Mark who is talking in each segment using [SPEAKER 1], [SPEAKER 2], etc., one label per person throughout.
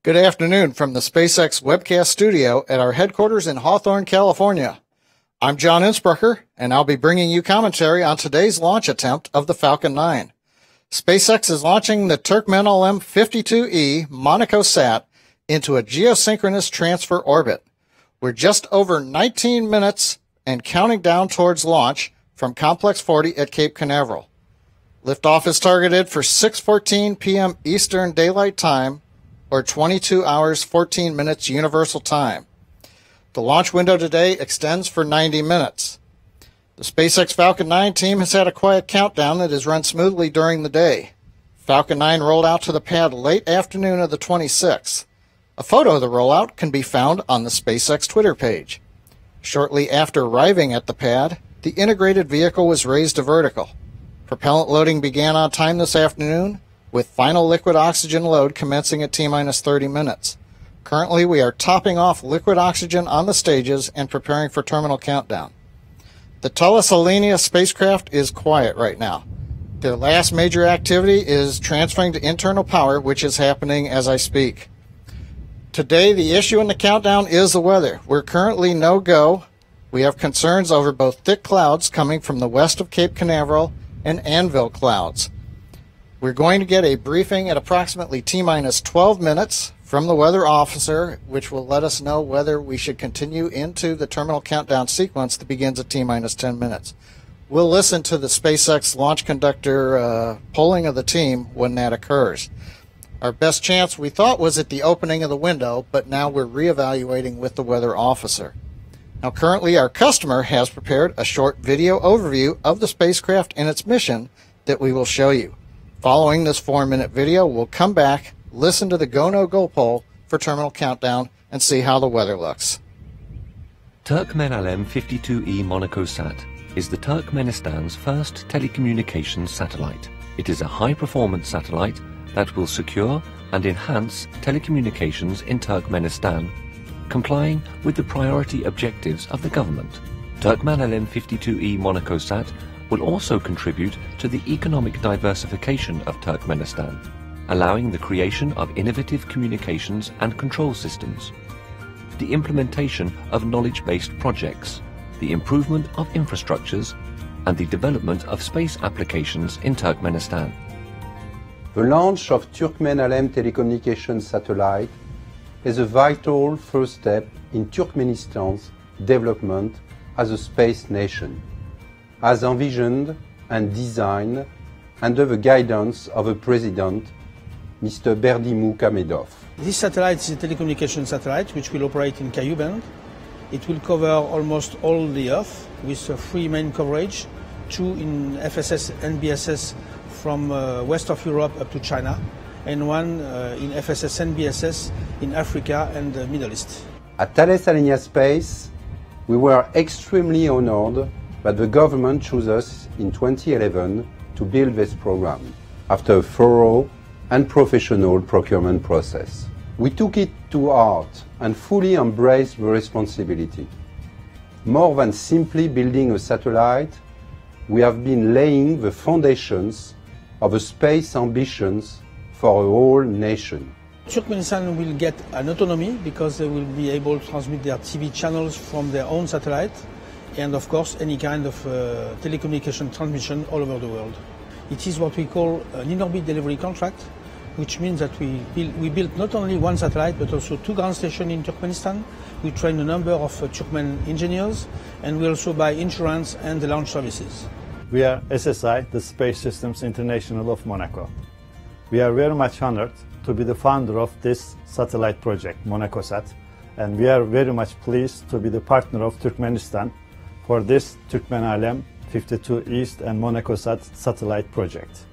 [SPEAKER 1] Good afternoon from the SpaceX webcast studio at our headquarters in Hawthorne, California. I'm John Innsbrucker, and I'll be bringing you commentary on today's launch attempt of the Falcon 9. SpaceX is launching the Turkmen 52E MonacoSat into a geosynchronous transfer orbit. We're just over 19 minutes and counting down towards launch from Complex 40 at Cape Canaveral. Liftoff is targeted for 6:14 p.m. Eastern Daylight Time, or 22 hours, 14 minutes Universal Time. The launch window today extends for 90 minutes. The SpaceX Falcon 9 team has had a quiet countdown that has run smoothly during the day. Falcon 9 rolled out to the pad late afternoon of the 26th. A photo of the rollout can be found on the SpaceX Twitter page. Shortly after arriving at the pad, the integrated vehicle was raised to vertical. Propellant loading began on time this afternoon, with final liquid oxygen load commencing at T-minus 30 minutes. Currently, we are topping off liquid oxygen on the stages and preparing for terminal countdown. The Thales Alenia spacecraft is quiet right now. Their last major activity is transferring to internal power, which is happening as I speak. Today, the issue in the countdown is the weather. We're currently no-go. We have concerns over both thick clouds coming from the west of Cape Canaveral and anvil clouds. We're going to get a briefing at approximately T-minus 12 minutes from the weather officer, which will let us know whether we should continue into the terminal countdown sequence that begins at T-minus 10 minutes. We'll listen to the SpaceX launch conductor polling of the team when that occurs. Our best chance, we thought, was at the opening of the window, but now we're reevaluating with the weather officer. Now, currently, our customer has prepared a short video overview of the spacecraft and its mission that we will show you. Following this 4-minute video, we'll come back, listen to the go-no-go poll for terminal countdown, and see how the weather looks.
[SPEAKER 2] Turkmen 52E MonacoSat is the Turkmenistan's first telecommunications satellite. It is a high-performance satellite that will secure and enhance telecommunications in Turkmenistan, complying with the priority objectives of the government. Turkmen 52E MonacoSat will also contribute to the economic diversification of Turkmenistan, allowing the creation of innovative communications and control systems, the implementation of knowledge-based projects, the improvement of infrastructures, and the development of space applications in Turkmenistan.
[SPEAKER 3] The launch of Turkmen telecommunications satellite is a vital first step in Turkmenistan's development as a space nation, as envisioned and designed under the guidance of a president, Mr. Berdimuhamedov.
[SPEAKER 4] This satellite is a telecommunication satellite which will operate in Ku band. It will cover almost all the Earth with 3 main coverage, 2 in FSS and BSS from west of Europe up to China, and 1 in FSS and BSS in Africa and the Middle East.
[SPEAKER 3] At Thales Alenia Space, we were extremely honored that the government chose us in 2011 to build this program after a thorough and professional procurement process. We took it to heart and fully embraced the responsibility. More than simply building a satellite, we have been laying the foundations of a space ambitions for a whole nation.
[SPEAKER 4] Turkmenistan will get an autonomy because they will be able to transmit their TV channels from their own satellite, and of course any kind of telecommunication transmission all over the world. It is what we call an in-orbit delivery contract, which means that we built not only 1 satellite but also 2 ground stations in Turkmenistan. We train a number of Turkmen engineers, and we also buy insurance and the launch services.
[SPEAKER 5] We are SSI, the Space Systems International of Monaco. We are very much honored to be the founder of this satellite project, MonacoSat, and we are very much pleased to be the partner of Turkmenistan for this Turkmen 52 East and MonacoSat satellite project.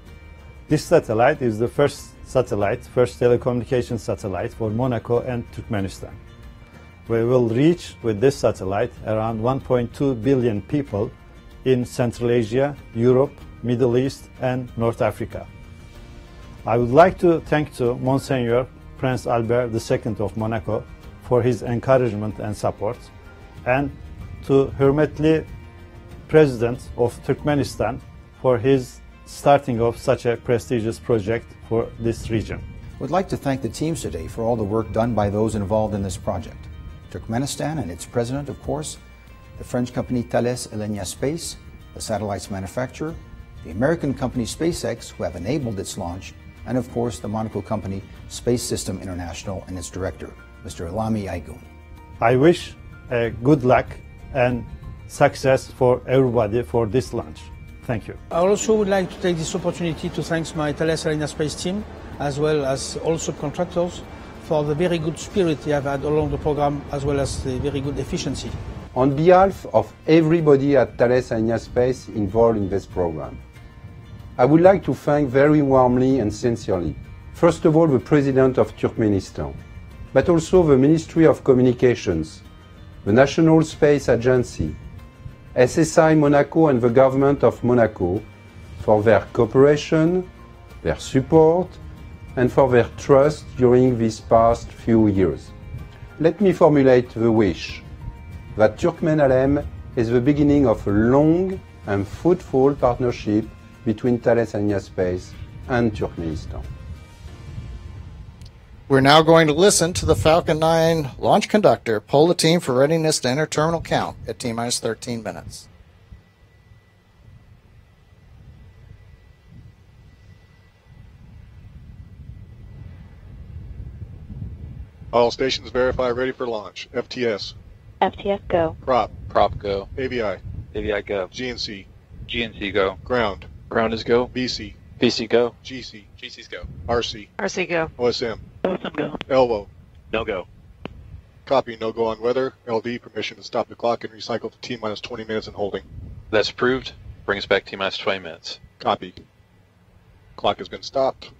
[SPEAKER 5] This satellite is the first telecommunication satellite for Monaco and Turkmenistan. We will reach with this satellite around 1.2 billion people in Central Asia, Europe, Middle East and North Africa. I would like to thank to Monseigneur Prince Albert II of Monaco for his encouragement and support, and to Hürmetli President of Turkmenistan for his starting of such a prestigious project for this region.
[SPEAKER 6] We'd like to thank the teams today for all the work done by those involved in this project. Turkmenistan and its president, of course, the French company Thales Alenia Space, the satellite's manufacturer, the American company SpaceX, who have enabled its launch, and of course the Monaco company Space System International and its director, Mr. Ilhami Aygun.
[SPEAKER 5] I wish good luck and success for everybody for this launch. Thank you.
[SPEAKER 4] I also would like to take this opportunity to thank my Thales Alenia Space team, as well as all subcontractors, for the very good spirit they have had along the program, as well as the very good efficiency.
[SPEAKER 3] On behalf of everybody at Thales Alenia Space involved in this program, I would like to thank very warmly and sincerely, first of all, the President of Turkmenistan, but also the Ministry of Communications, the National Space Agency, SSI Monaco and the Government of Monaco for their cooperation, their support, and for their trust during these past few years. Let me formulate the wish that Turkmen-Alem is the beginning of a long and fruitful partnership between Thales Alenia Space and Turkmenistan.
[SPEAKER 1] We're now going to listen to the Falcon 9 launch conductor poll the team for readiness to enter terminal count at T-minus 13 minutes.
[SPEAKER 7] All stations verify ready for launch. FTS.
[SPEAKER 8] FTS go.
[SPEAKER 7] Prop.
[SPEAKER 9] Prop go.
[SPEAKER 7] AVI.
[SPEAKER 9] AVI go.
[SPEAKER 7] GNC.
[SPEAKER 9] GNC go.
[SPEAKER 7] Ground.
[SPEAKER 9] Ground is go.
[SPEAKER 7] BC.
[SPEAKER 9] BC go.
[SPEAKER 7] GC.
[SPEAKER 9] GC's go.
[SPEAKER 7] RC.
[SPEAKER 8] RC go.
[SPEAKER 7] OSM.
[SPEAKER 8] OSM go.
[SPEAKER 7] LWO.
[SPEAKER 9] No go.
[SPEAKER 7] Copy. No go on weather. LV. Permission to stop the clock and recycle to T-minus 20 minutes and holding.
[SPEAKER 9] That's approved. Bring us back T-minus 20 minutes.
[SPEAKER 7] Copy. Clock has been stopped.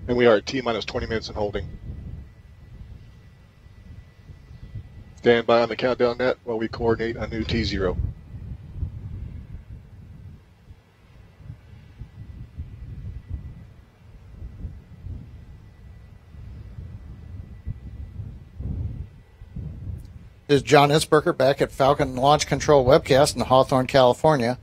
[SPEAKER 7] And we are at T-minus 20 minutes and holding. Stand by on the countdown net while we coordinate a new T0.
[SPEAKER 1] This is John Innsbrucker back at Falcon Launch Control Webcast in Hawthorne, California.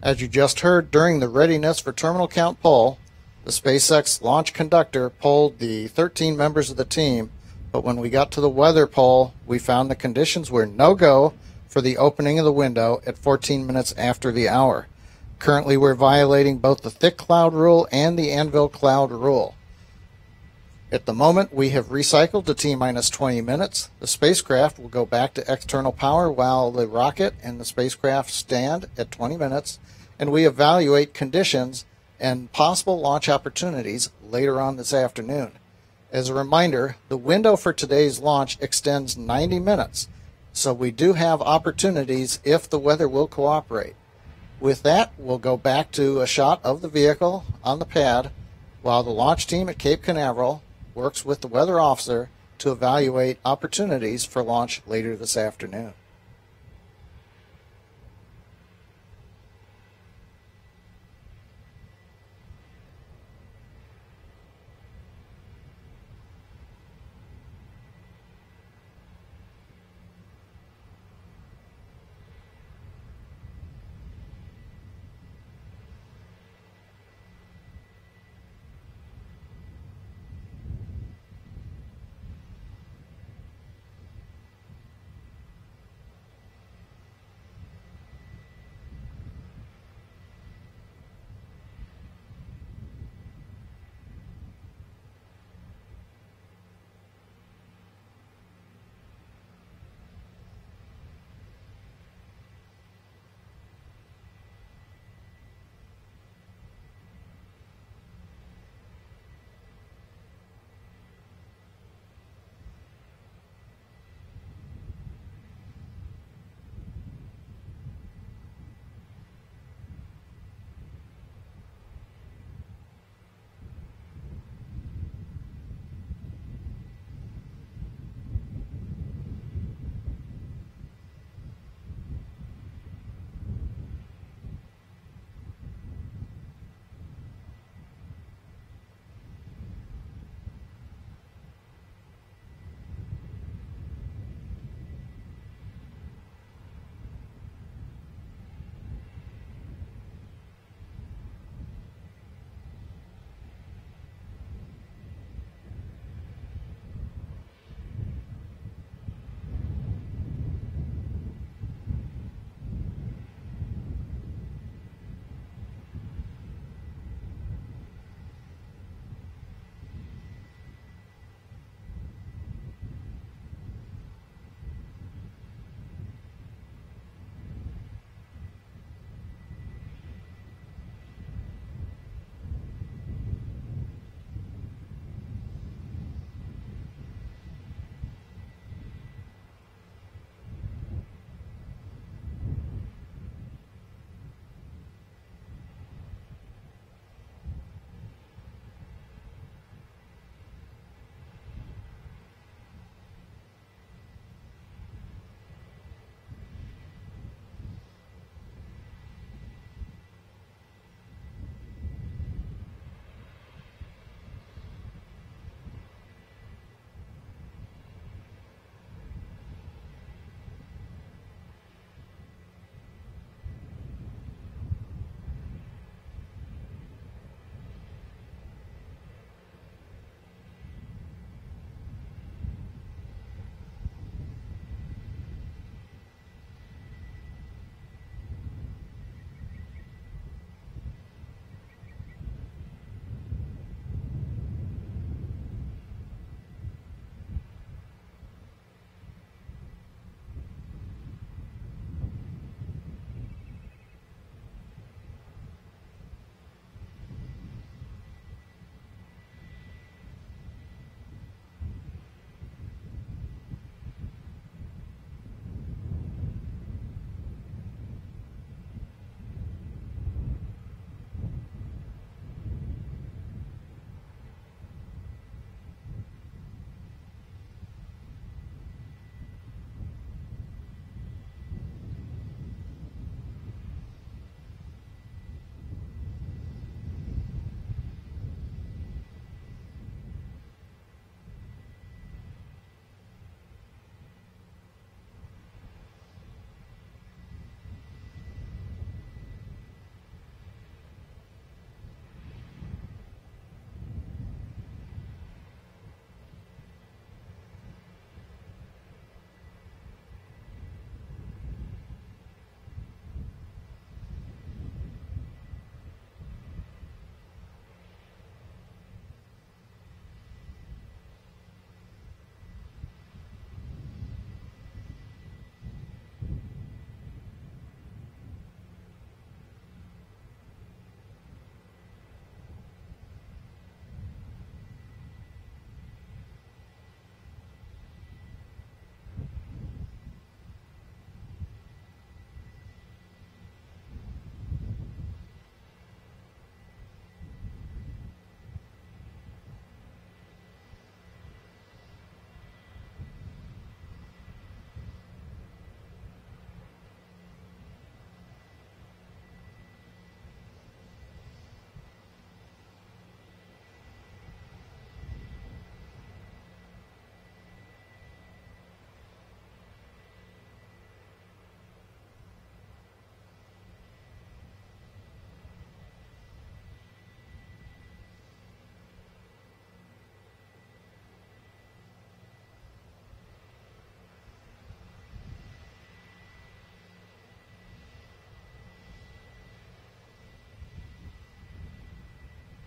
[SPEAKER 1] As you just heard, during the readiness for terminal count poll, the SpaceX launch conductor polled the 13 members of the team, but when we got to the weather poll, we found the conditions were no-go for the opening of the window at 14 minutes after the hour. Currently, we're violating both the thick cloud rule and the anvil cloud rule. At the moment, we have recycled to T-minus 20 minutes. The spacecraft will go back to external power while the rocket and the spacecraft stand at 20 minutes, and we evaluate conditions and possible launch opportunities later on this afternoon. As a reminder, the window for today's launch extends 90 minutes, so we do have opportunities if the weather will cooperate. With that, we'll go back to a shot of the vehicle on the pad while the launch team at Cape Canaveral works with the weather officer to evaluate opportunities for launch later this afternoon.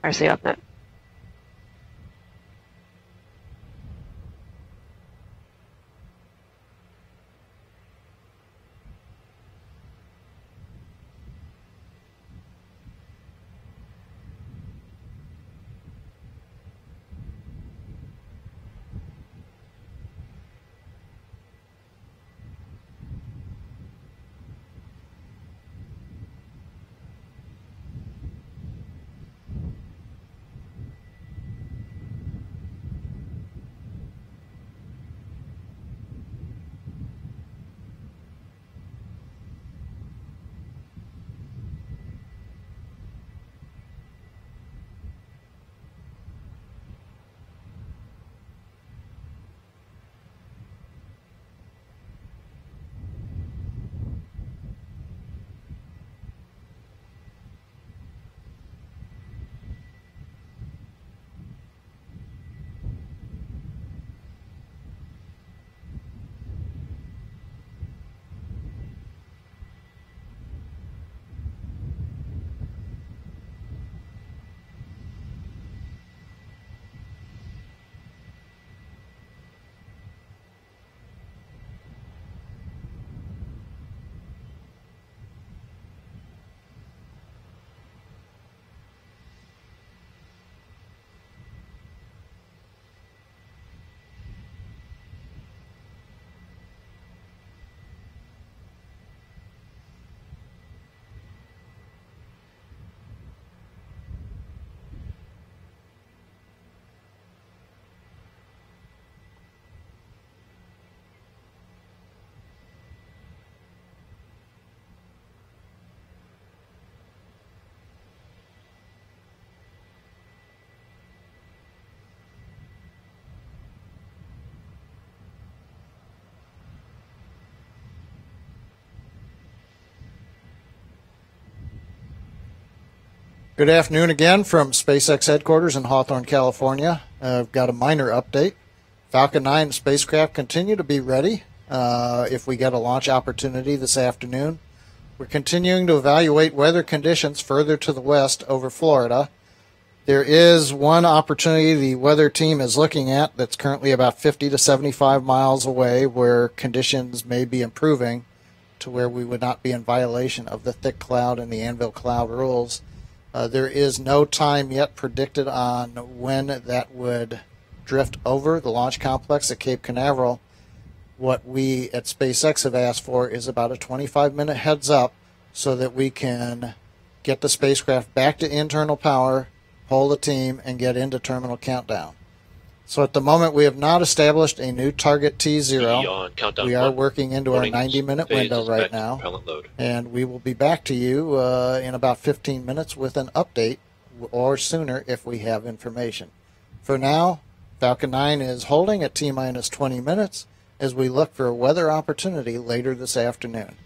[SPEAKER 8] RCOFNet.
[SPEAKER 1] Good afternoon again from SpaceX headquarters in Hawthorne, California. I've got a minor update. Falcon 9 spacecraft continue to be ready if we get a launch opportunity this afternoon. We're continuing to evaluate weather conditions further to the west over Florida. There is one opportunity the weather team is looking at that's currently about 50 to 75 miles away where conditions may be improving to where we would not be in violation of the thick cloud and the anvil cloud rules. There is no time yet predicted on when that would drift over the launch complex at Cape Canaveral. What we at SpaceX have asked for is about a 25-minute heads up so that we can get the spacecraft back to internal power, pull the team, and get into terminal countdown. So at the moment, we have not established a new target T0. We are working into our 90-minute window right now, and we will be back to you in about 15 minutes with an update, or sooner if we have information. For now, Falcon 9 is holding at T-minus 20 minutes as we look for a weather opportunity later this afternoon.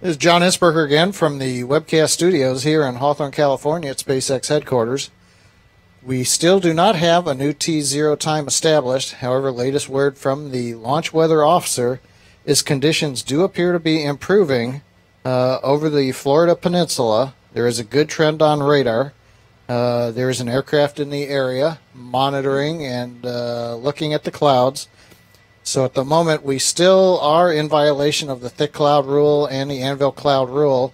[SPEAKER 1] This is John Insberger again from the webcast studios here in Hawthorne, California at SpaceX headquarters. We still do not have a new T0 time established. However, latest word from the launch weather officer is conditions do appear to be improving over the Florida Peninsula. There is a good trend on radar. There is an aircraft in the area monitoring and looking at the clouds. So at the moment, we still are in violation of the thick cloud rule and the anvil cloud rule,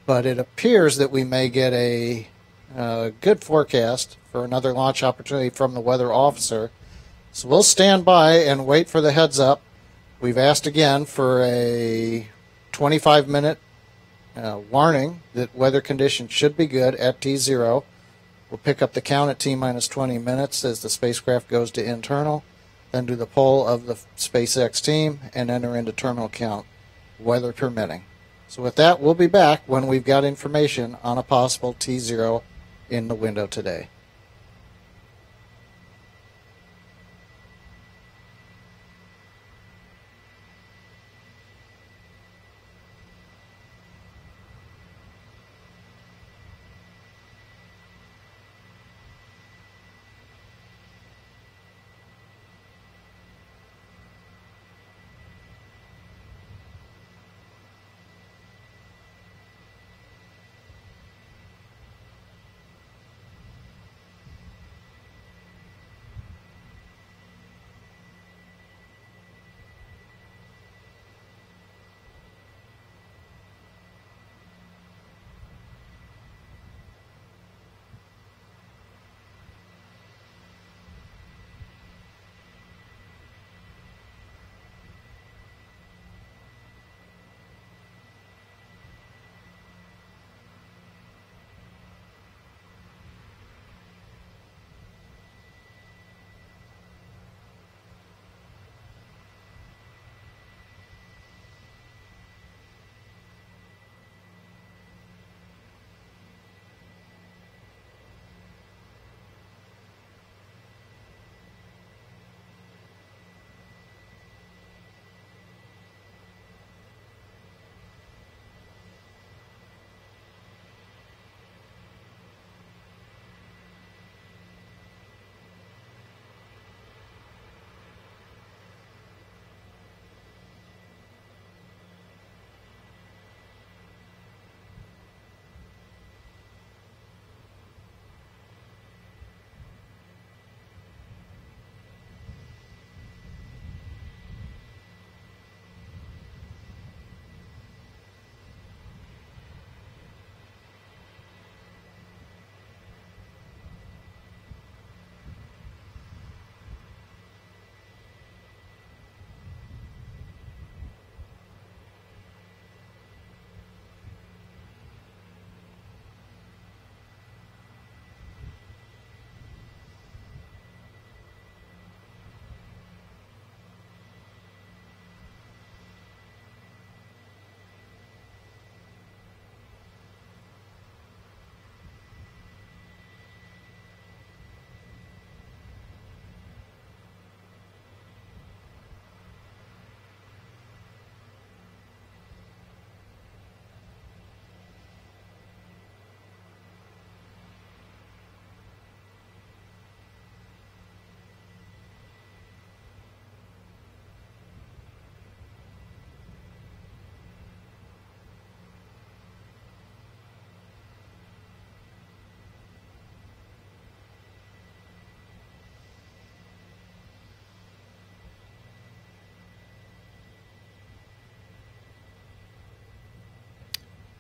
[SPEAKER 1] but it appears that we may get a good forecast for another launch opportunity from the weather officer. So we'll stand by and wait for the heads up. We've asked again for a 25-minute warning that weather conditions should be good at T0. We'll pick up the count at T-minus 20 minutes as the spacecraft goes to internal. Then do the poll of the SpaceX team and enter into terminal count, weather permitting. So with that, we'll be back when we've got information on a possible T0 in the window today.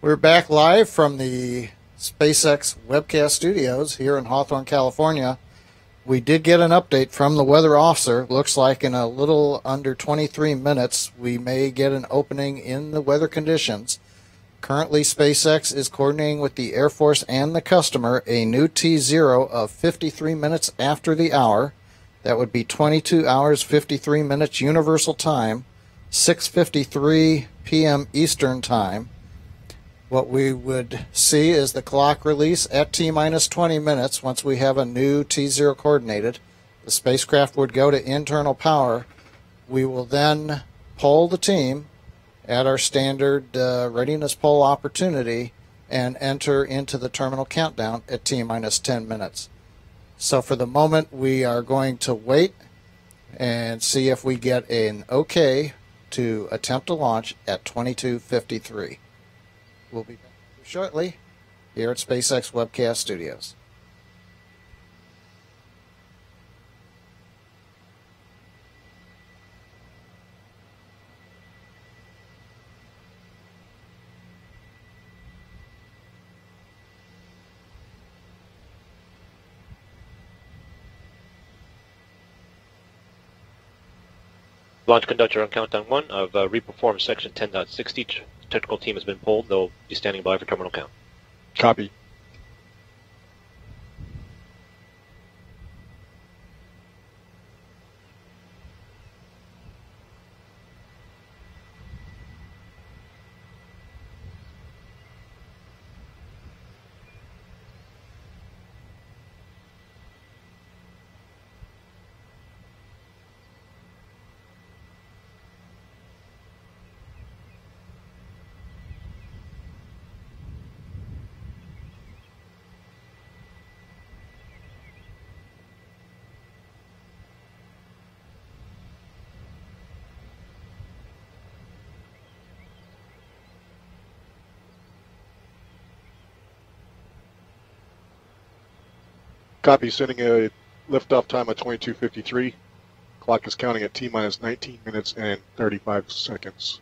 [SPEAKER 1] We're back live from the SpaceX webcast studios here in Hawthorne, California. We did get an update from the weather officer. Looks like in a little under 23 minutes, we may get an opening in the weather conditions. Currently, SpaceX is coordinating with the Air Force and the customer a new T0 of 53 minutes after the hour. That would be 22 hours, 53 minutes universal time, 6:53 p.m. Eastern time. What we would see is the clock release at T-minus 20 minutes. Once we have a new T0 coordinated, the spacecraft would go to internal power. We will then poll the team at our standard readiness poll opportunity and enter into the terminal countdown at T-minus 10 minutes. So for the moment, we are going to wait and see if we get an OK to attempt a launch at 22:53. We'll be back shortly here at SpaceX Webcast Studios.
[SPEAKER 10] Launch conductor on countdown 1. I've reperformed section 10.60. Technical team has been pulled. They'll be standing by for terminal count.
[SPEAKER 7] Copy. Copy, sending a liftoff time of 22:53. Clock is counting at T-minus 19 minutes and 35 seconds.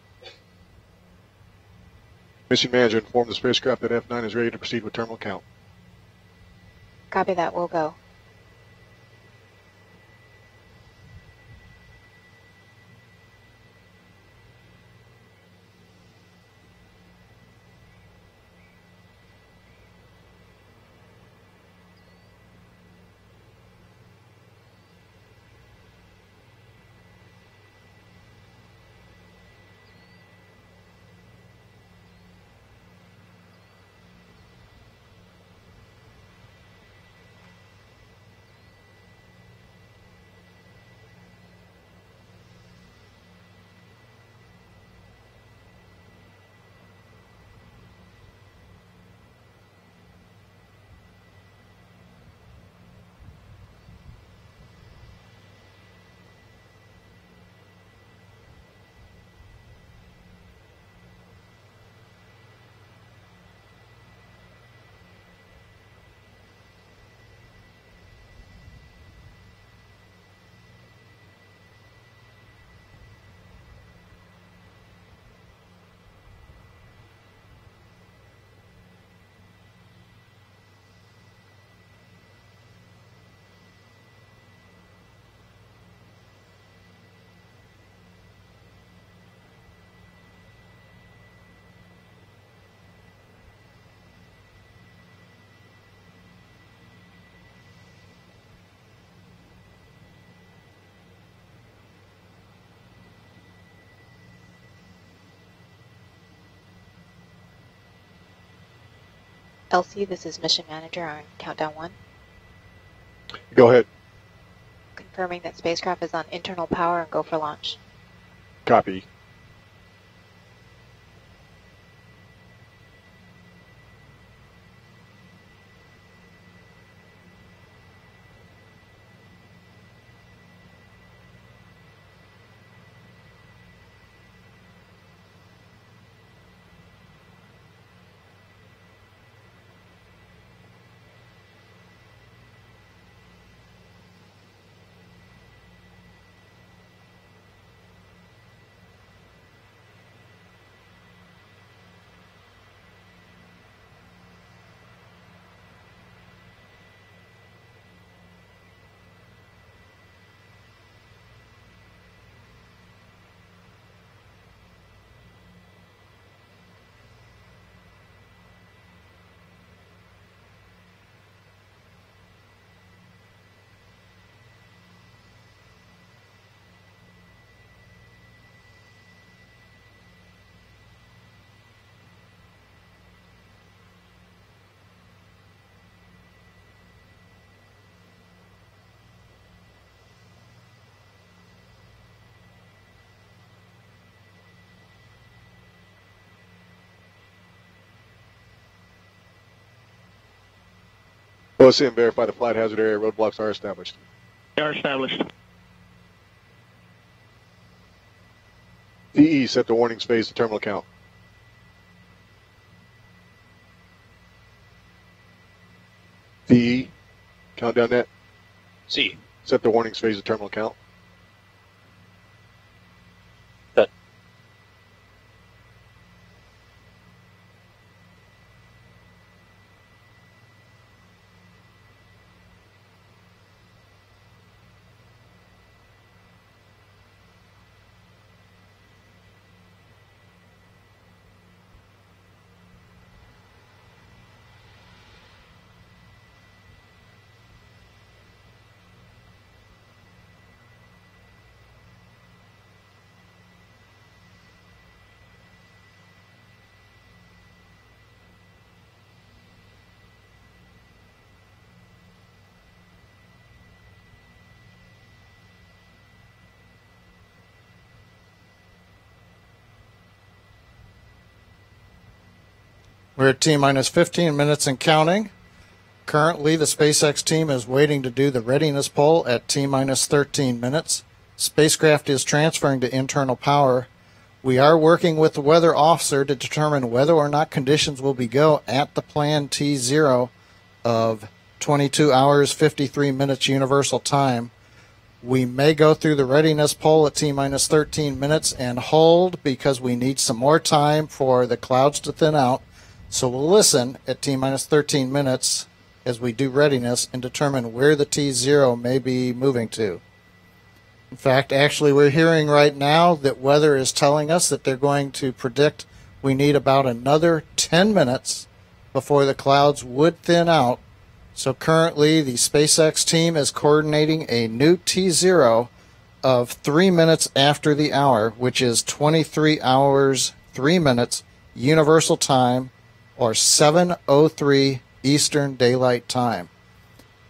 [SPEAKER 7] Mission manager informed the spacecraft that F9 is ready to proceed with terminal count.
[SPEAKER 8] Copy that. We'll go. Elsie, this is mission manager on countdown 1.
[SPEAKER 7] Go ahead.
[SPEAKER 8] Confirming that spacecraft is on internal power and go for launch.
[SPEAKER 7] Copy. OSM, verify the flight hazard area roadblocks are established.
[SPEAKER 11] They are established.
[SPEAKER 7] DE, set the warning phase to terminal count. DE, countdown net.
[SPEAKER 10] C.
[SPEAKER 7] Set the warning phase to terminal count.
[SPEAKER 10] Set.
[SPEAKER 1] We're at T-minus 15 minutes and counting. Currently, the SpaceX team is waiting to do the readiness poll at T-minus 13 minutes. Spacecraft is transferring to internal power. We are working with the weather officer to determine whether or not conditions will be go at the planned T0 of 22 hours, 53 minutes universal time. We may go through the readiness poll at T-minus 13 minutes and hold because we need some more time for the clouds to thin out. So we'll listen at T-minus 13 minutes as we do readiness and determine where the T0 may be moving to. In fact, actually, we're hearing right now that weather is telling us that they're going to predict we need about another 10 minutes before the clouds would thin out. So currently, the SpaceX team is coordinating a new T0 of 3 minutes after the hour, which is 23 hours, 3 minutes universal time, or 7:03 Eastern Daylight Time.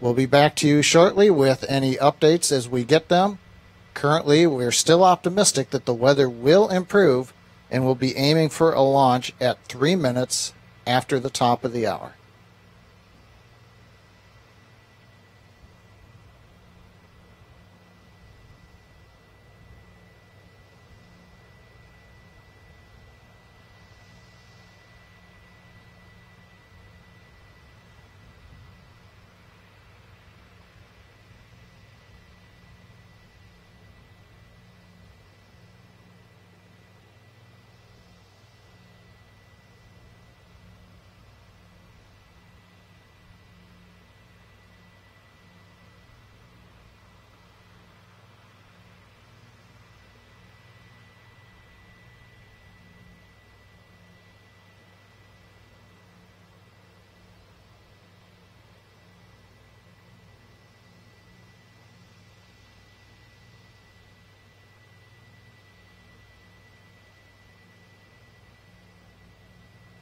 [SPEAKER 1] We'll be back to you shortly with any updates as we get them. Currently, we're still optimistic that the weather will improve and we'll be aiming for a launch at 3 minutes after the top of the hour.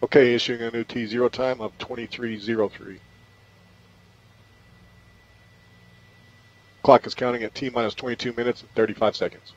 [SPEAKER 7] Okay, issuing a new T0 time of 23:03. Clock is counting at T-minus 22 minutes and 35 seconds.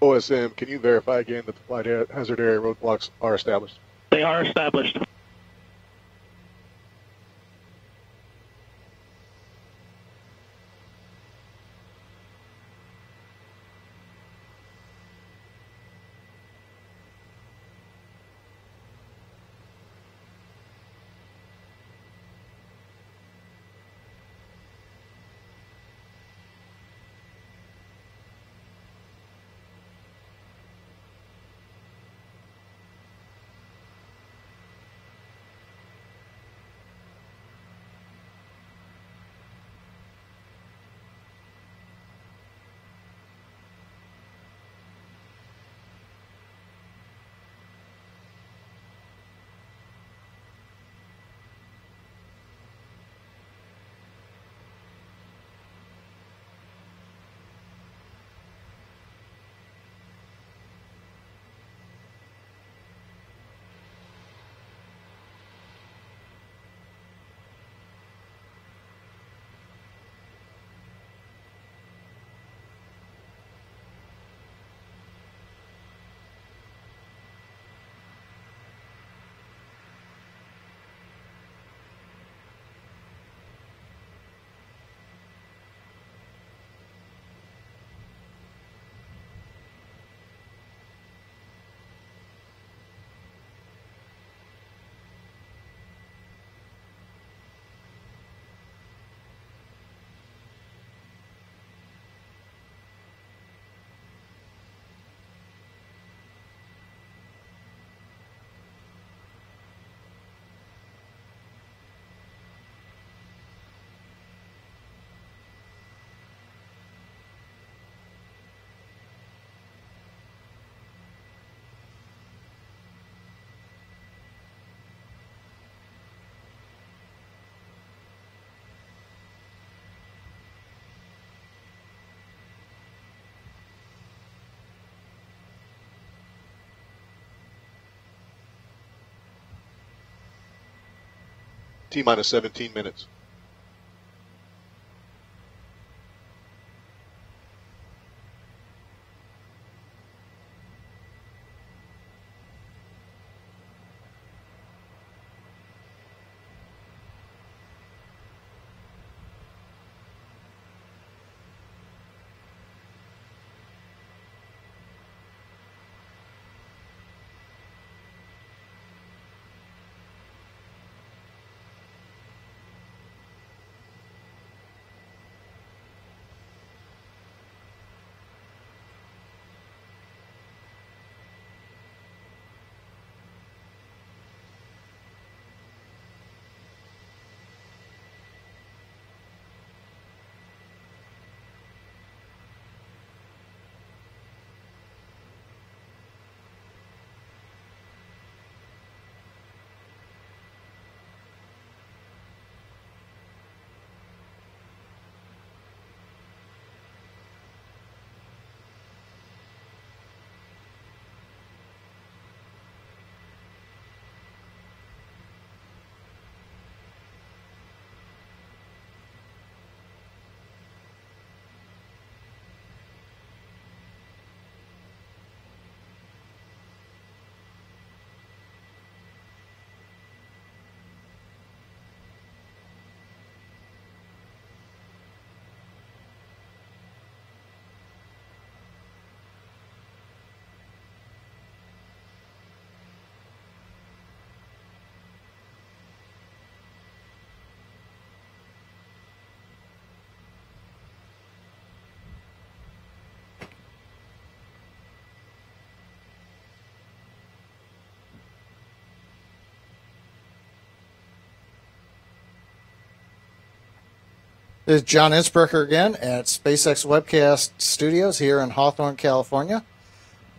[SPEAKER 7] OSM, can you verify again that the flight hazard area roadblocks are established?
[SPEAKER 11] They are established.
[SPEAKER 7] T-minus 17 minutes.
[SPEAKER 1] This is John Innsbrucker again at SpaceX Webcast Studios here in Hawthorne, California.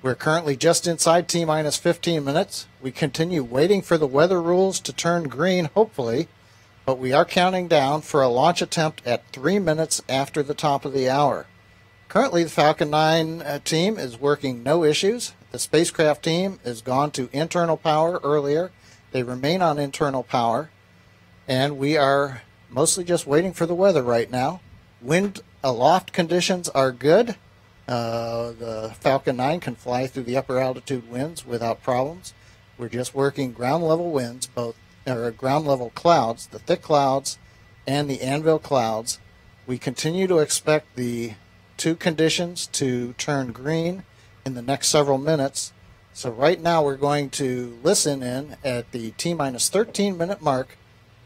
[SPEAKER 1] We're currently just inside T-minus 15 minutes. We continue waiting for the weather rules to turn green, hopefully, but we are counting down for a launch attempt at 3 minutes after the top of the hour. Currently, the Falcon 9 team is working no issues. The spacecraft team has gone to internal power earlier. They remain on internal power, and we are mostly just waiting for the weather right now. Wind aloft conditions are good. The Falcon 9 can fly through the upper altitude winds without problems. We're just working ground level winds, ground level clouds, the thick clouds and the anvil clouds. We continue to expect the two conditions to turn green in the next several minutes. So right now we're going to listen in at the T-minus 13 minute mark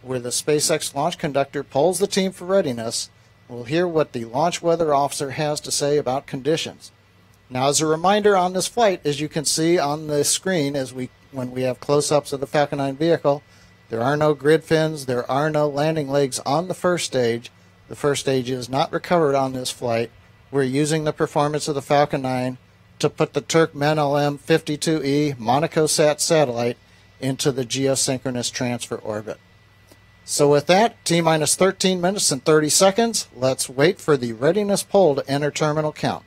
[SPEAKER 1] where the SpaceX launch conductor polls the team for readiness. We'll hear what the launch weather officer has to say about conditions. Now, as a reminder on this flight, as you can see on the screen when we have close-ups of the Falcon 9 vehicle, there are no grid fins, there are no landing legs on the first stage. The first stage is not recovered on this flight. We're using the performance of the Falcon 9 to put the Turk-MenLM 52E MonacoSat satellite into the geosynchronous transfer orbit. So with that, T-minus 13 minutes and 30 seconds, let's wait for the readiness poll to enter terminal count.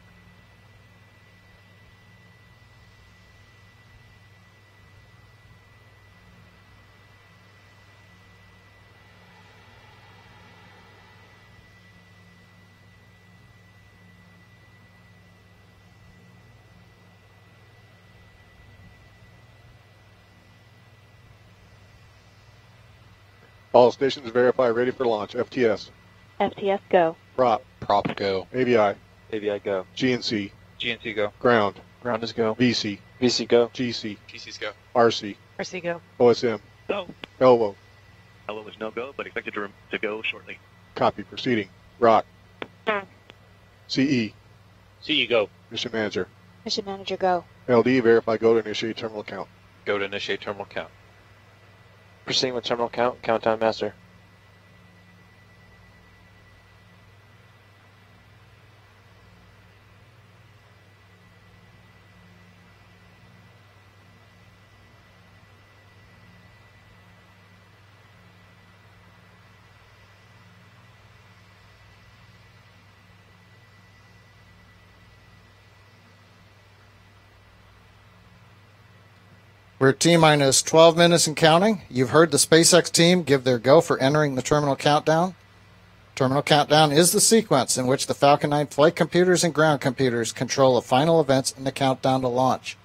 [SPEAKER 7] All stations verify ready for launch. FTS.
[SPEAKER 8] FTS go.
[SPEAKER 7] Prop.
[SPEAKER 9] Prop go.
[SPEAKER 7] AVI.
[SPEAKER 10] AVI go.
[SPEAKER 7] GNC.
[SPEAKER 9] GNC go.
[SPEAKER 7] Ground.
[SPEAKER 10] Ground is go.
[SPEAKER 7] VC.
[SPEAKER 10] VC go.
[SPEAKER 7] GC.
[SPEAKER 9] GC's go.
[SPEAKER 7] RC.
[SPEAKER 8] RC go.
[SPEAKER 7] OSM.
[SPEAKER 11] Go.
[SPEAKER 7] LVO.
[SPEAKER 11] Hello is no go, but expected to go shortly.
[SPEAKER 7] Copy. Proceeding. Rock. CE.
[SPEAKER 10] CE go.
[SPEAKER 7] Mission Manager.
[SPEAKER 8] Mission Manager go.
[SPEAKER 7] LD. Verify go to initiate terminal count.
[SPEAKER 9] Go to initiate terminal count.
[SPEAKER 10] Proceeding with terminal count. Countdown master.
[SPEAKER 1] We're at T-minus 12 minutes and counting. You've heard the SpaceX team give their go for entering the terminal countdown. Terminal countdown is the sequence in which the Falcon 9 flight computers and ground computers control the final events in the countdown to launch.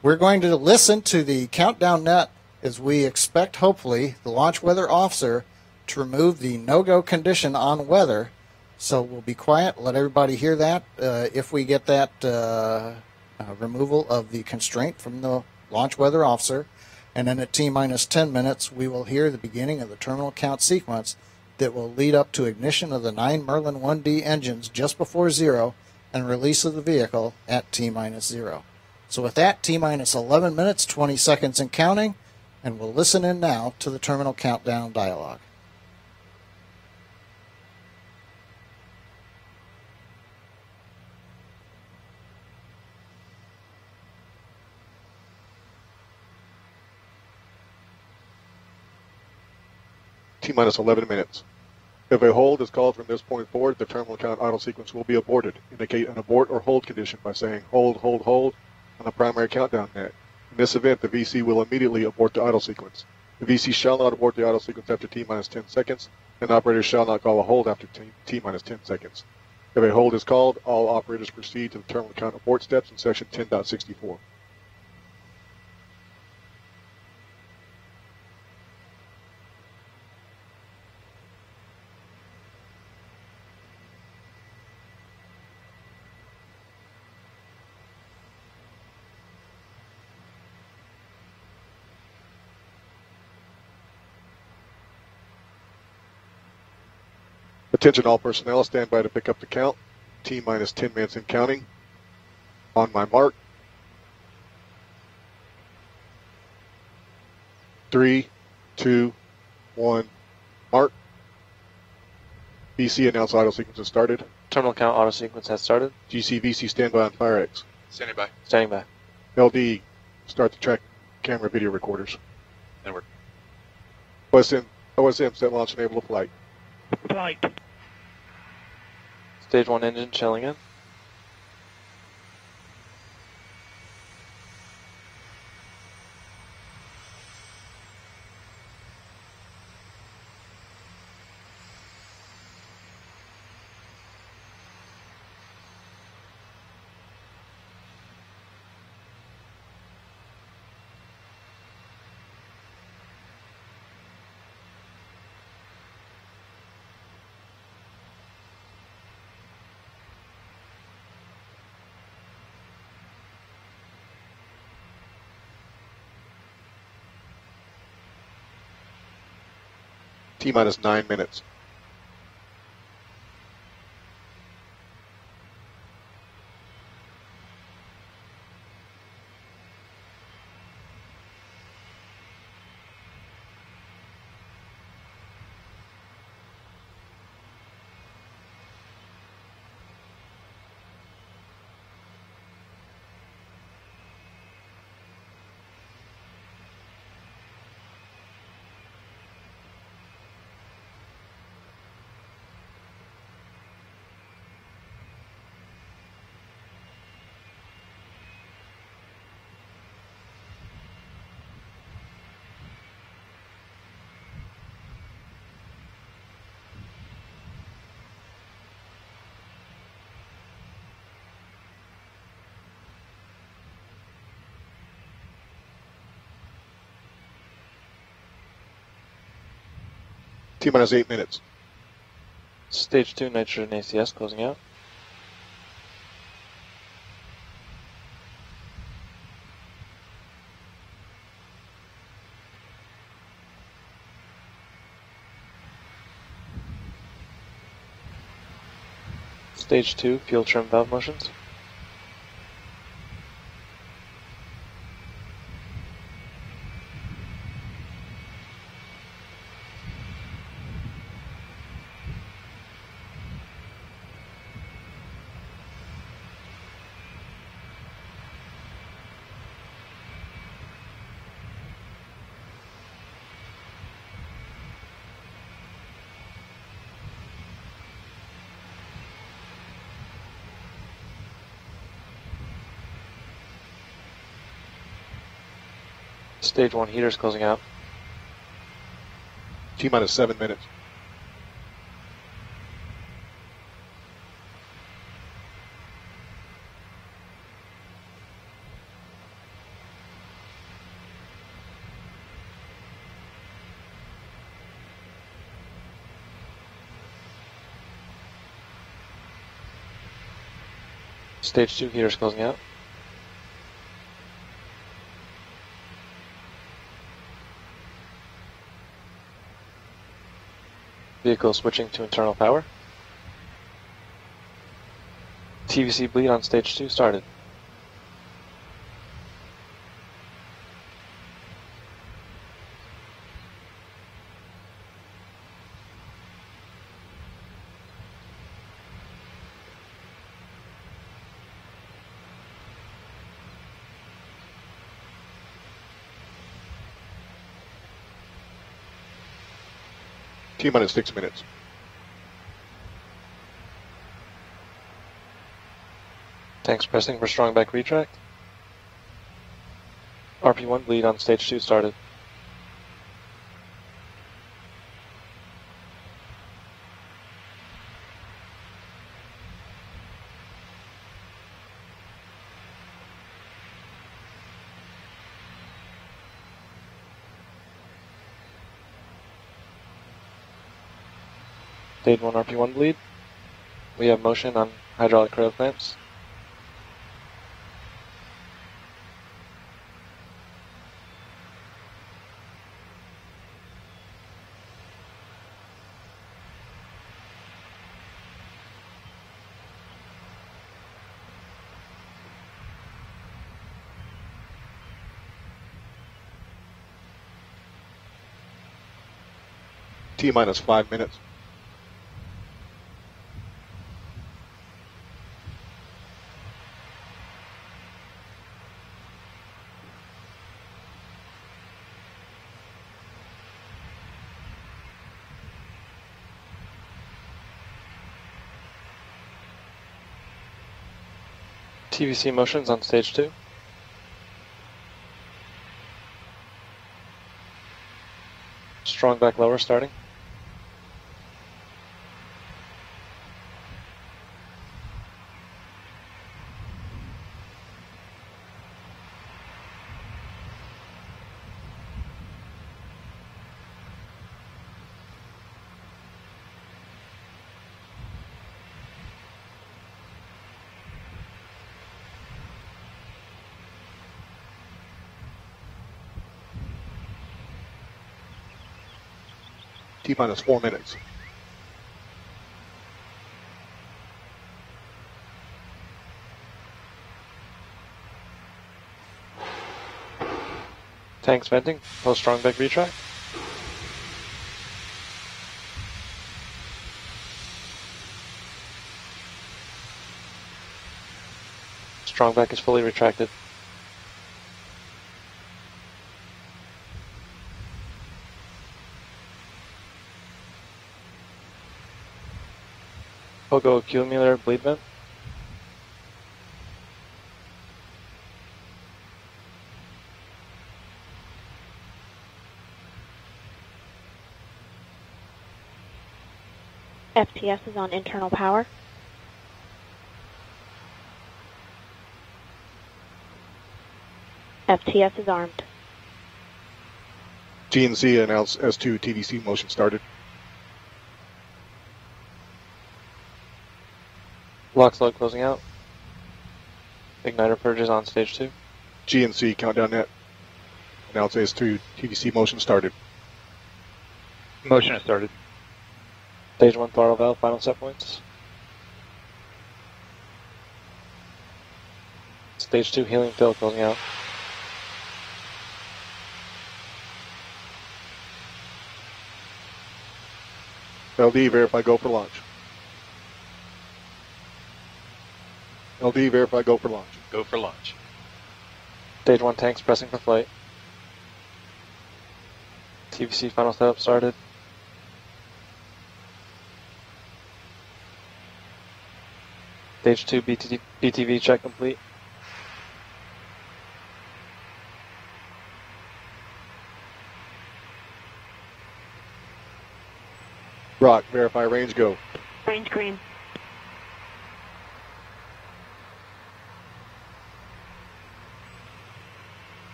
[SPEAKER 1] We're going to listen to the countdown net as we expect, hopefully, the launch weather officer to remove the no-go condition on weather. So we'll be quiet, let everybody hear that. If we get that removal of the constraint from the launch weather officer, and then at T-minus 10 minutes, we will hear the beginning of the terminal count sequence that will lead up to ignition of the 9 Merlin 1D engines just before 0 and release of the vehicle at T-minus 0. So with that, T-minus 11 minutes, 20 seconds and counting, and we'll listen in now to the terminal countdown dialogue.
[SPEAKER 7] T-minus 11 minutes. If a hold is called from this point forward, the terminal count idle sequence will be aborted. Indicate an abort or hold condition by saying hold, hold, hold on the primary countdown net. In this event, the VC will immediately abort the idle sequence. The VC shall not abort the idle sequence after T-minus 10 seconds, and operators shall not call a hold after T-minus 10 seconds. If a hold is called, all operators proceed to the terminal count abort steps in section 10.64. Attention all personnel, stand by to pick up the count. T-minus 10 minutes in counting. On my mark. 3, 2, 1, mark. VC announce idle sequence has started.
[SPEAKER 10] Terminal count auto sequence has started.
[SPEAKER 7] GC VC standby on FireX.
[SPEAKER 9] Standing by.
[SPEAKER 10] Standing by.
[SPEAKER 7] LD start the track camera video recorders.
[SPEAKER 9] And we're
[SPEAKER 7] OSM set launch enable to flight.
[SPEAKER 11] Flight.
[SPEAKER 10] Stage 1 engine chilling in.
[SPEAKER 7] T-minus 9 minutes. T-minus 8 minutes.
[SPEAKER 12] Stage 2 nitrogen ACS closing out. Stage 2 fuel trim valve motions. Stage 1 heaters closing out.
[SPEAKER 7] T-minus 7 minutes.
[SPEAKER 12] Stage 2 heaters closing out. Vehicle switching to internal power. TVC bleed on stage 2 started.
[SPEAKER 7] T-minus 6 minutes.
[SPEAKER 12] Tanks pressing for strong back retract. RP1 bleed on stage 2 started. Stage 1 RP1 bleed. We have motion on hydraulic cryo clamps.
[SPEAKER 7] T-minus 5 minutes.
[SPEAKER 12] TVC motions on stage 2. Strong back lower starting.
[SPEAKER 7] T-minus 4 minutes.
[SPEAKER 12] Tanks venting. Post strong back retract. Strong back is fully retracted. Pogo accumulator bleed vent.
[SPEAKER 8] FTS is on internal power. FTS is armed.
[SPEAKER 7] GNC announced S2 TDC motion started.
[SPEAKER 12] Lock slug closing out. Igniter purges on stage 2.
[SPEAKER 7] GNC countdown net announced S2 TDC motion started.
[SPEAKER 9] Motion has started.
[SPEAKER 12] Stage 1 throttle valve, final set points. Stage 2 helium fill closing out.
[SPEAKER 7] LD verify go for launch. LD verify go for launch.
[SPEAKER 9] Go for launch.
[SPEAKER 12] Stage 1 tanks pressing for flight. TVC final setup started. Stage 2 BTV check complete.
[SPEAKER 7] Rock, verify range go.
[SPEAKER 8] Range green.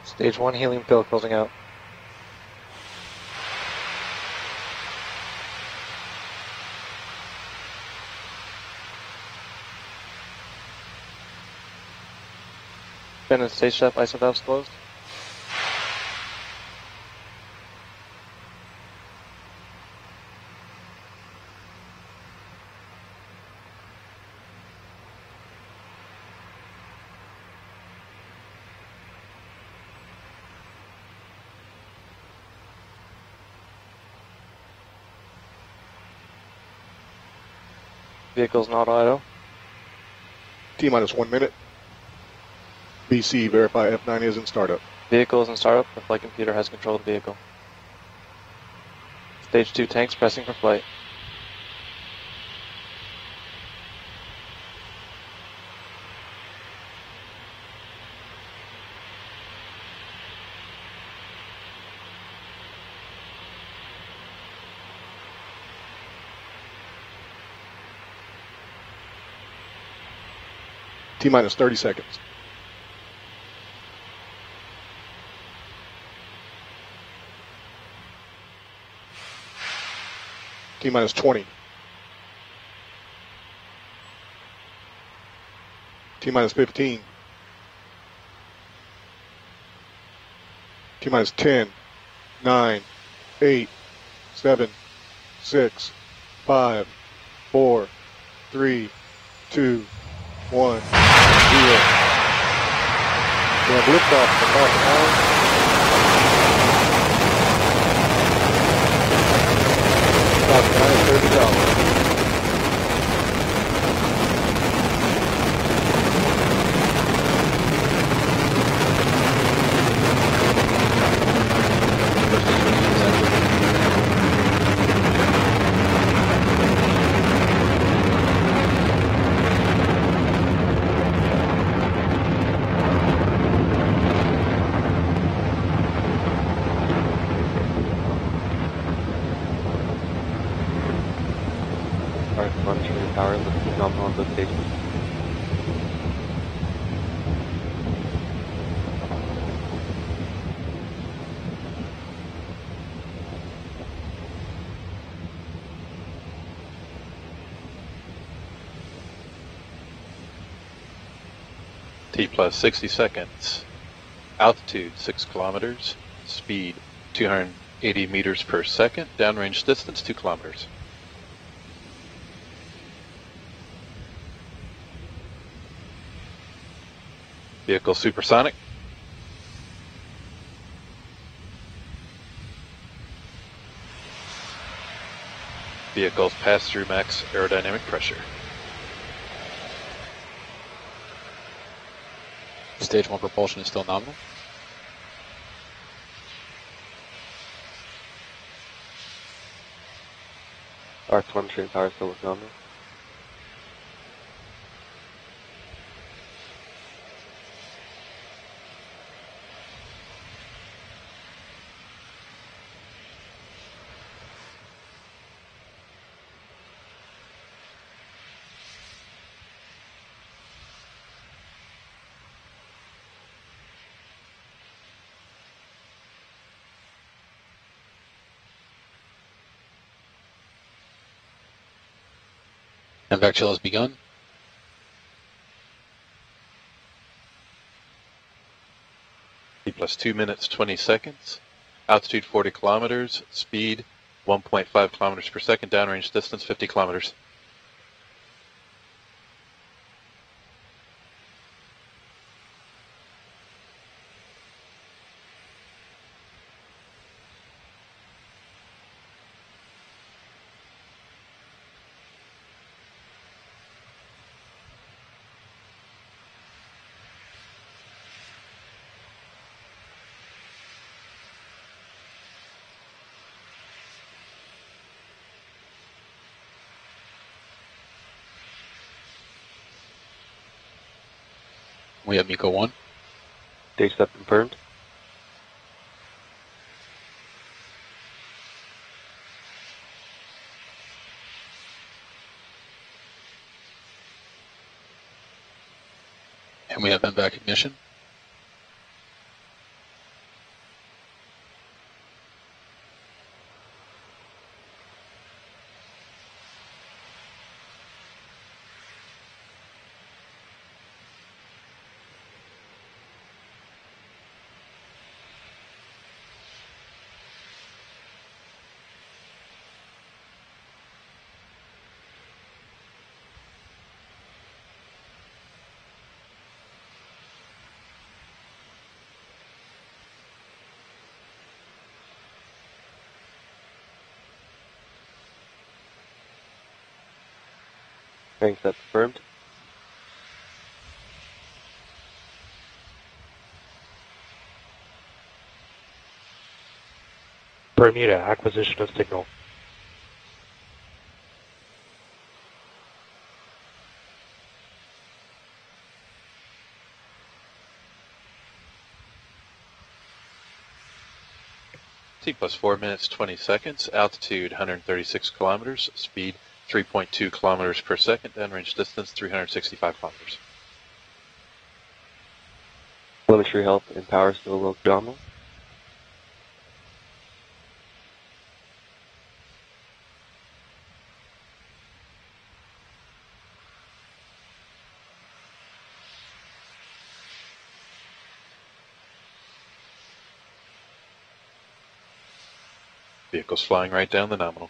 [SPEAKER 12] Stage 1 helium fill closing out. Fin and stage chef ISO valves closed. Vehicles not idle.
[SPEAKER 7] T-minus 1 minute. BC, verify F9 is in startup.
[SPEAKER 12] Vehicle is in startup. The flight computer has control of the vehicle. Stage 2 tanks pressing for flight.
[SPEAKER 7] T-minus 30 seconds. T-minus 20. T-minus 15. T-minus 10, 9, 8, 7, 6, 5, 4, 3, 2, 1, 0. We have liftoff for Falcon 9. Falcon 9 $30.
[SPEAKER 12] Power nominal on both stages.
[SPEAKER 9] T plus 60 seconds. Altitude 6 kilometers. Speed 280 meters per second. Downrange distance 2 kilometers. Vehicle supersonic. Vehicles pass through max aerodynamic pressure.
[SPEAKER 12] Stage 1 propulsion is still nominal.
[SPEAKER 13] Our telemetry and power still look nominal.
[SPEAKER 12] MVAC chill has begun.
[SPEAKER 9] T plus 2 minutes 20 seconds. Altitude 40 kilometers. Speed 1.5 kilometers per second. Downrange distance 50 kilometers.
[SPEAKER 12] We have MECO 1.
[SPEAKER 13] Stage step confirmed.
[SPEAKER 12] And we have MVAC ignition.
[SPEAKER 13] Fairing step confirmed.
[SPEAKER 10] Bermuda, acquisition of signal.
[SPEAKER 9] T plus 4 minutes 20 seconds. Altitude 136 kilometers. Speed 3.2 kilometers per second. Downrange distance 365 kilometers.
[SPEAKER 13] Telemetry health and power still look nominal.
[SPEAKER 9] Vehicles flying right down the nominal.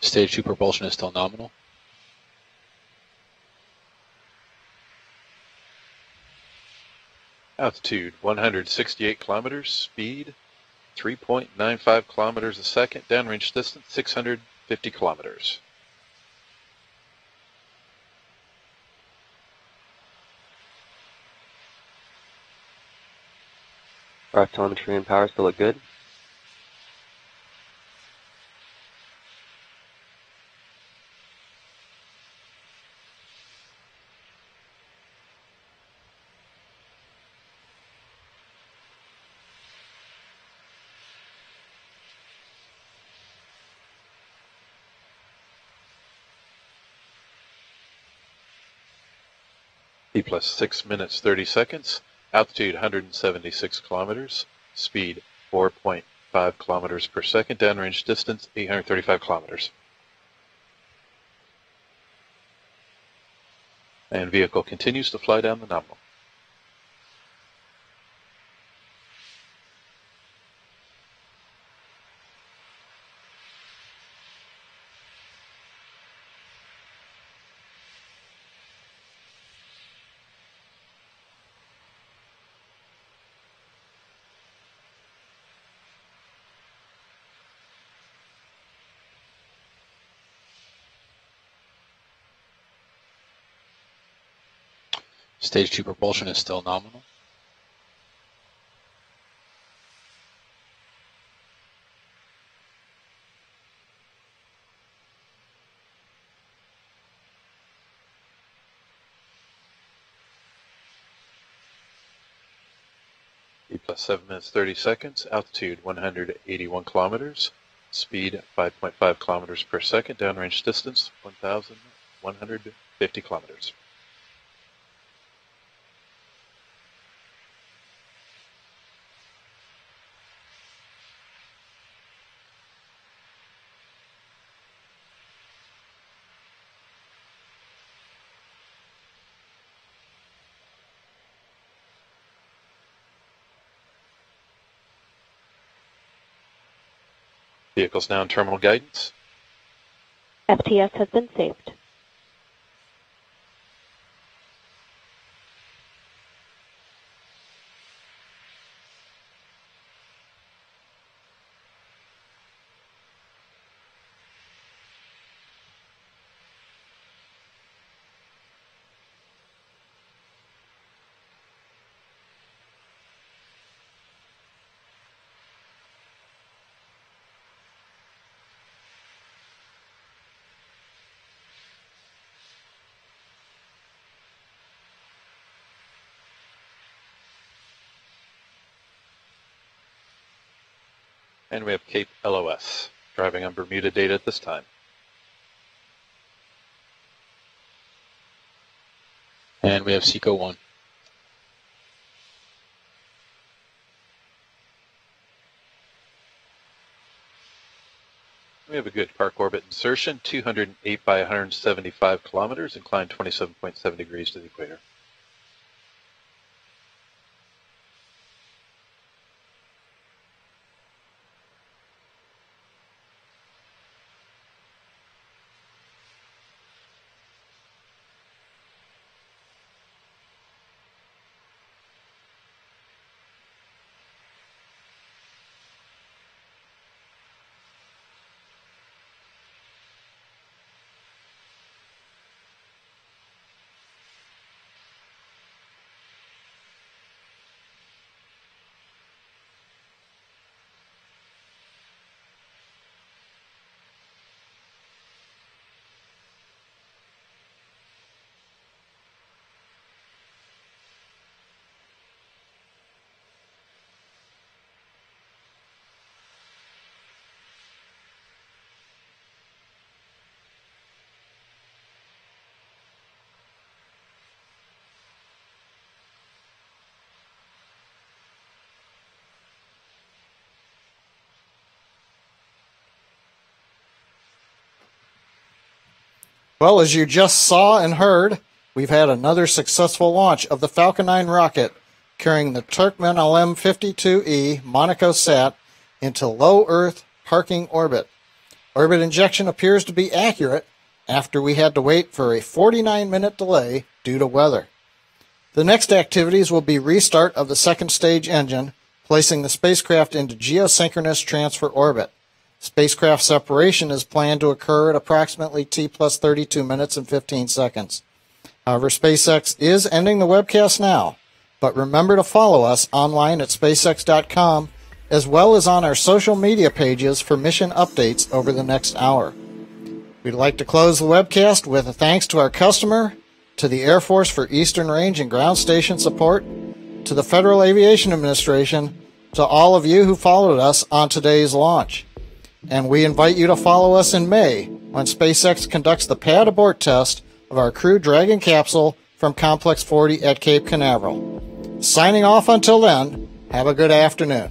[SPEAKER 12] Stage 2 propulsion is still nominal.
[SPEAKER 9] Altitude 168 kilometers. Speed 3.95 kilometers a second. Downrange distance 650 kilometers.
[SPEAKER 13] Our telemetry and power still look good.
[SPEAKER 9] T plus 6 minutes 30 seconds, altitude 176 kilometers, speed 4.5 kilometers per second, downrange distance 835 kilometers. And vehicle continues to fly down the nominal.
[SPEAKER 14] Stage 2 propulsion is still nominal.
[SPEAKER 9] T plus 7 minutes 30 seconds, altitude 181 kilometers, speed 5.5 kilometers per second, downrange distance 1,150 kilometers. Vehicles now in terminal guidance.
[SPEAKER 15] FTS has been saved.
[SPEAKER 9] And we have Cape LOS, driving on Bermuda data at this time.
[SPEAKER 14] And we have SECO 1.
[SPEAKER 9] We have a good park orbit insertion, 208 by 175 kilometers, inclined 27.7 degrees to the equator.
[SPEAKER 1] Well, as you just saw and heard, we've had another successful launch of the Falcon 9 rocket carrying the Turkmen LM-52E MonacoSat into low Earth parking orbit. Orbit injection appears to be accurate after we had to wait for a 49-minute delay due to weather. The next activities will be restart of the second stage engine, placing the spacecraft into geosynchronous transfer orbit. Spacecraft separation is planned to occur at approximately T plus 32 minutes and 15 seconds. However, SpaceX is ending the webcast now. But remember to follow us online at SpaceX.com, as well as on our social media pages for mission updates over the next hour. We'd like to close the webcast with a thanks to our customer, to the Air Force for Eastern Range and Ground Station support, to the Federal Aviation Administration, to all of you who followed us on today's launch. And we invite you to follow us in May when SpaceX conducts the pad abort test of our Crew Dragon capsule from Complex 40 at Cape Canaveral. Signing off until then, have a good afternoon.